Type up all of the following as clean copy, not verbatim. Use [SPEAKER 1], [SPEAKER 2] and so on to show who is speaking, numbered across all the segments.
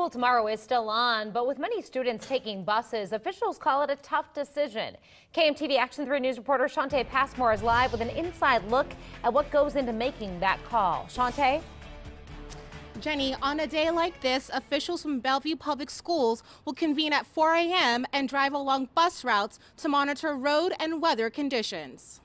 [SPEAKER 1] School tomorrow is still on, but with many students taking buses, officials call it a tough decision. KMTV Action 3 News reporter Shantae Passmore is live with an inside look at what goes into making that call. Shantae?
[SPEAKER 2] Jenny, on a day like this, officials from Bellevue Public Schools will convene at 4 a.m. and drive along bus routes to monitor road and weather conditions.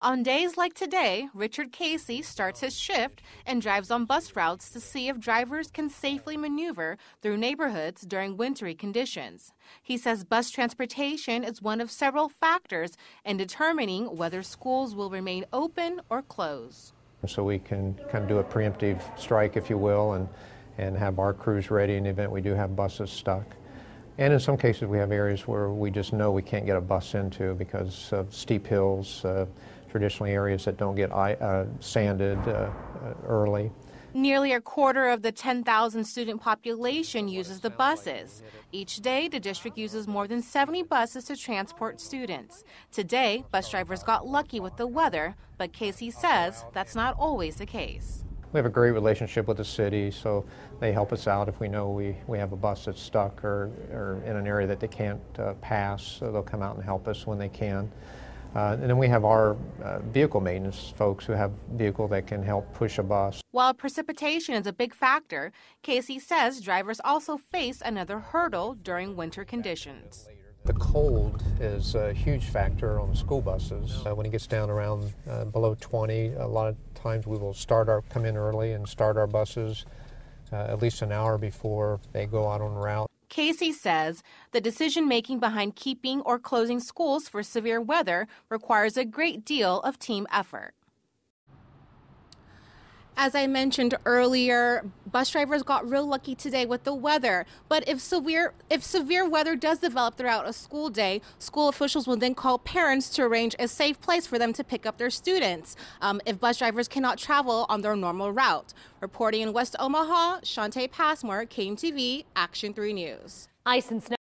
[SPEAKER 2] On days like today, Richard Casey starts his shift and drives on bus routes to see if drivers can safely maneuver through neighborhoods during wintry conditions. He says bus transportation is one of several factors in determining whether schools will remain open or close.
[SPEAKER 3] So we can kind of do a preemptive strike, if you will, and have our crews ready in the event we do have buses stuck. And in some cases we have areas where we just know we can't get a bus into because of steep hills, traditionally areas that don't get sanded early.
[SPEAKER 2] Nearly a quarter of the 10,000 student population uses the buses. Each day, the district uses more than 70 buses to transport students. Today, bus drivers got lucky with the weather, but Casey says that's not always the case.
[SPEAKER 3] We have a great relationship with the city, so they help us out if we know we have a bus that's stuck or in an area that they can't pass, so they'll come out and help us when they can. And then we have our vehicle maintenance folks who have vehicle that can help push a bus.
[SPEAKER 2] While precipitation is a big factor, Casey says drivers also face another hurdle during winter conditions.
[SPEAKER 3] The cold is a huge factor on the school buses. When it gets down around below 20, a lot of times we will come in early and start our buses at least an hour before they go out on route.
[SPEAKER 2] Casey says the decision-making behind keeping or closing schools for severe weather requires a great deal of team effort. As I mentioned earlier, bus drivers got real lucky today with the weather. But if severe weather does develop throughout a school day, school officials will then call parents to arrange a safe place for them to pick up their students if bus drivers cannot travel on their normal route. Reporting in West Omaha, Shantae Passmore, KMTV, Action 3 News.
[SPEAKER 1] Ice and snow.